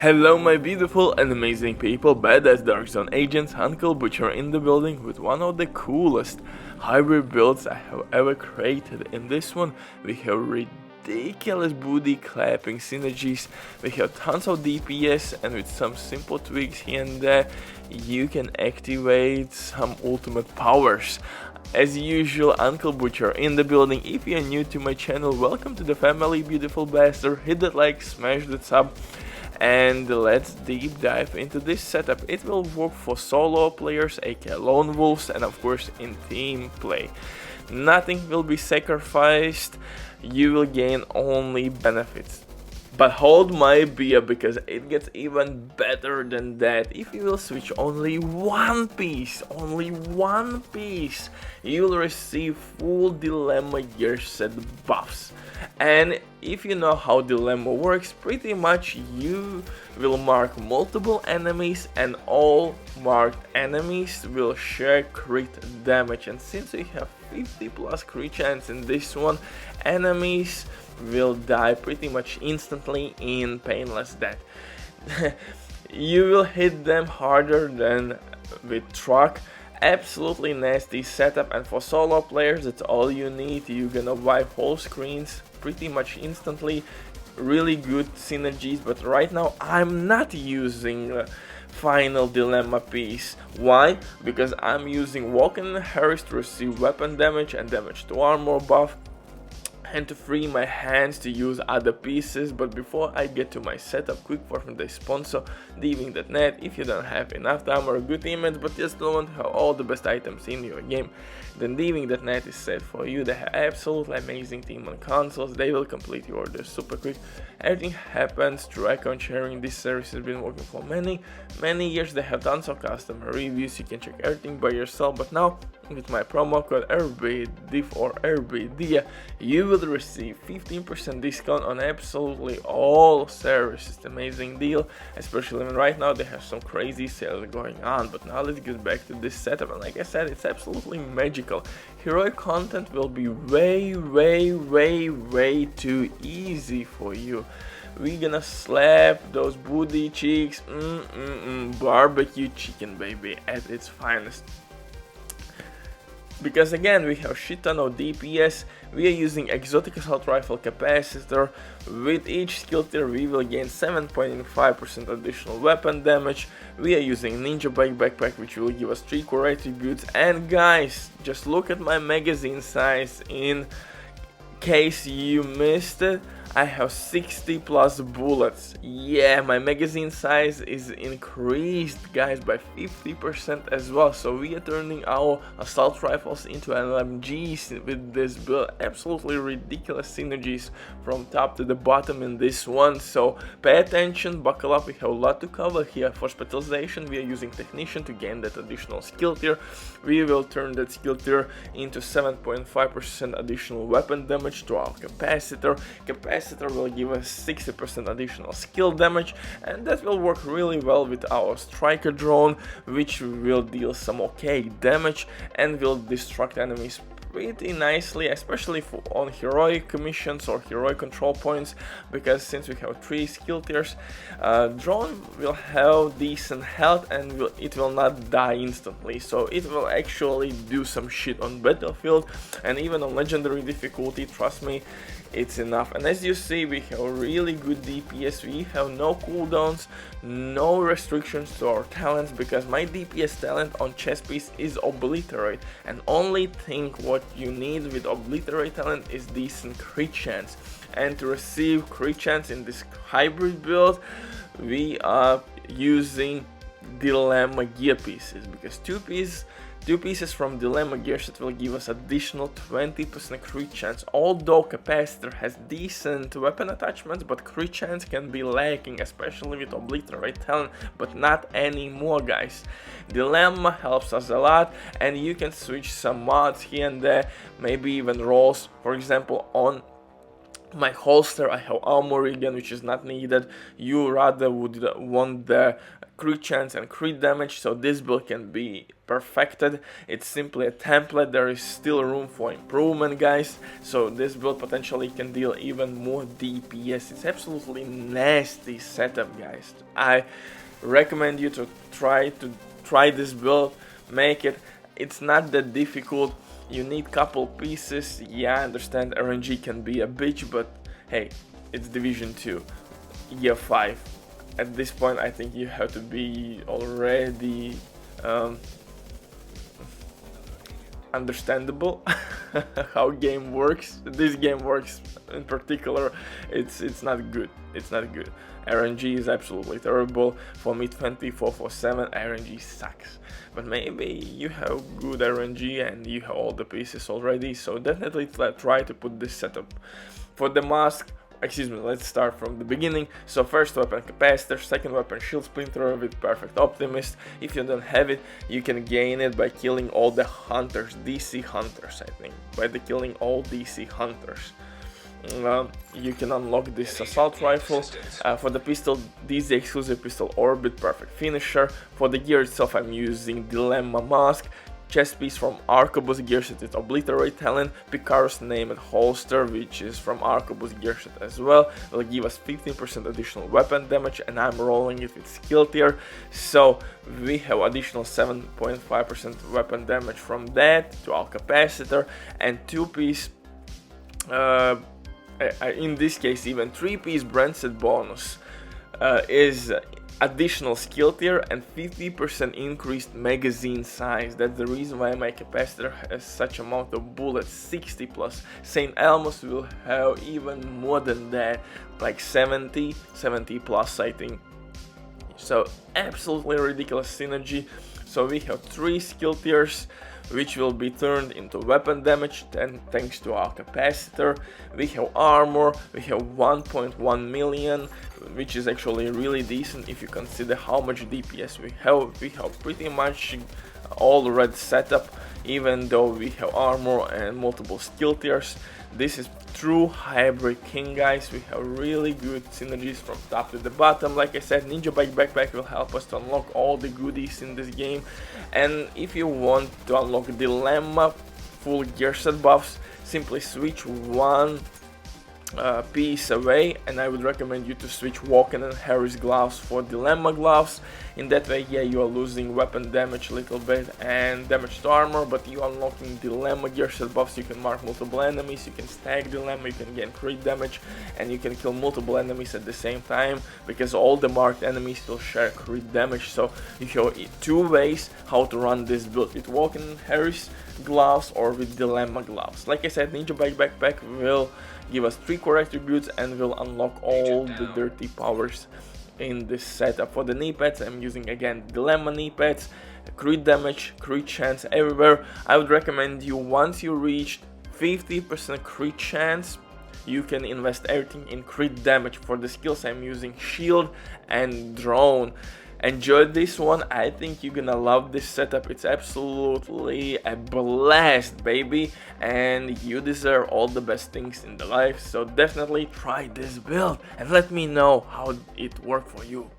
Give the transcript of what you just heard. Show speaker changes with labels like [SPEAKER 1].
[SPEAKER 1] Hello my beautiful and amazing people, badass Dark Zone agents, Uncle Butcher in the building with one of the coolest hybrid builds I have ever created. In this one we have ridiculous booty clapping synergies, we have tons of DPS, and with some simple tweaks here and there you can activate some ultimate powers. As usual, Uncle Butcher in the building. If you are new to my channel, welcome to the family, beautiful bastard. Hit that like, smash that sub, and let's deep dive into this setup. It will work for solo players, aka lone wolves, and of course in team play. Nothing will be sacrificed, you will gain only benefits. But hold my beer, because it gets even better than that. If you will switch only one piece, you will receive full Dilemma gear set buffs. And if you know how Dilemma works, pretty much you will mark multiple enemies and all marked enemies will share crit damage. And since we have 50 plus crit chance in this one, enemies will die pretty much instantly in painless death. You will hit them harder than with truck. Absolutely nasty setup, and for solo players that's all you need. You're gonna wipe whole screens pretty much instantly. Really good synergies, but right now I'm not using final dilemma piece. Why? Because I'm using Walking Harris to receive weapon damage and damage to armor buff, and to free my hands to use other pieces. But before I get to my setup, quick word from the sponsor, Diving.net. If you don't have enough time or good teammates but just don't want to have all the best items in your game, then Diving.net is set for you. They have absolutely amazing team on consoles. They will complete your orders super quick. Everything happens through account sharing. This service has been working for many years. They have tons of customer reviews. You can check everything by yourself, but now with my promo code RBDIF or RBD, you will receive 15% discount on absolutely all services. Amazing deal, especially when right now they have some crazy sales going on. But now let's get back to this setup, and like I said, it's absolutely magical. Heroic content will be way too easy for you. We're gonna slap those booty cheeks, barbecue chicken, baby, at its finest. Because again, we have shit ton of DPS, we are using exotic assault rifle capacitor. With each skill tier we will gain 7.5% additional weapon damage. We are using ninja bike backpack, which will give us 3 core attributes. And guys, just look at my magazine size in case you missed it. I have 60 plus bullets. Yeah, my magazine size is increased, guys, by 50% as well. So we are turning our assault rifles into LMGs with this build. Absolutely ridiculous synergies from top to the bottom in this one. So pay attention, buckle up, we have a lot to cover here. For specialization, we are using Technician to gain that additional skill tier. We will turn that skill tier into 7.5% additional weapon damage to our capacitor. Capacitor will give us 60% additional skill damage, and that will work really well with our striker drone, which will deal some okay damage and will destruct enemies pretty nicely, especially on heroic missions or heroic control points, because since we have 3 skill tiers, drone will have decent health and it will not die instantly, so it will actually do some shit on battlefield. And even on legendary difficulty, trust me, it's enough. And as you see, we have really good DPS. We have no cooldowns, no restrictions to our talents, because my DPS talent on chest piece is Obliterate, and only thing what you need with Obliterate talent is decent crit chance. And to receive crit chance in this hybrid build, we are using Dilemma gear pieces, because two pieces from Dilemma gear set will give us additional 20% crit chance. Although capacitor has decent weapon attachments, but crit chance can be lacking, especially with Obliterate talent, but not anymore, guys. Dilemma helps us a lot, and you can switch some mods here and there, maybe even rolls, for example on My holster, I have armor again, which is not needed. You rather would want the crit chance and crit damage, so this build can be perfected. It's simply a template, there is still room for improvement, guys, so this build potentially can deal even more DPS. It's absolutely nasty setup, guys. I recommend you to try this build, make it. It's not that difficult. You need couple pieces. Yeah, I understand RNG can be a bitch, but hey, it's Division 2, Year 5. At this point, I think you have to be already understandable how game works. This game works in particular. It's not good. It's not good. RNG is absolutely terrible. For me, 24/7 RNG sucks. But maybe you have good RNG and you have all the pieces already, so definitely try to put this setup. For the mask, let's start from the beginning. So first weapon capacitor, second weapon shield splinter with perfect optimist. If you don't have it, you can gain it by killing all the hunters, DC hunters, I think, by killing all DC hunters. You can unlock this assault rifle. For the pistol, this is the exclusive pistol orbit, perfect finisher. For the gear itself, I'm using Dilemma mask, chest piece from Arquebus gearset with obliterate talent, Picaro's name and holster, which is from Arquebus gearset as well, will give us 15% additional weapon damage, and I'm rolling it with skill tier, so we have additional 7.5% weapon damage from that to our capacitor, and 2-piece in this case even 3-piece brand set bonus is additional skill tier and 50% increased magazine size. That's the reason why my capacitor has such amount of bullets, 60 plus. St. Elmo's will have even more than that, like 70 plus, I think. So absolutely ridiculous synergy. So we have 3 skill tiers which will be turned into weapon damage thanks to our capacitor. We have armor, we have 1.1 million, which is actually really decent if you consider how much DPS we have. We have pretty much all red setup, even though we have armor and multiple skill tiers. This is true hybrid king, guys. We have really good synergies from top to the bottom. Like I said, Ninja Bike backpack will help us to unlock all the goodies in this game, and if you want to unlock Dilemma full gear set buffs, simply switch one piece away, and I would recommend you to switch Walken and Harris gloves for Dilemma gloves. In that way, yeah, you are losing weapon damage a little bit and damage to armor, but you are unlocking Dilemma gear set buffs. You can mark multiple enemies, you can stack Dilemma, you can gain crit damage, and you can kill multiple enemies at the same time, because all the marked enemies will share crit damage. So you have 2 ways how to run this build, with Walken and Harris gloves or with Dilemma gloves. Like I said, Ninja Bike backpack will give us 3 core attributes and will unlock all the dirty powers in this setup. For the knee pads, I'm using again Dilemma knee pads, crit damage, crit chance everywhere. I would recommend you, once you reach 50% crit chance, you can invest everything in crit damage. For the skills, I'm using shield and drone. Enjoyed this one. I think you're gonna love this setup. It's absolutely a blast, baby, and you deserve all the best things in the life. So definitely try this build and let me know how it worked for you.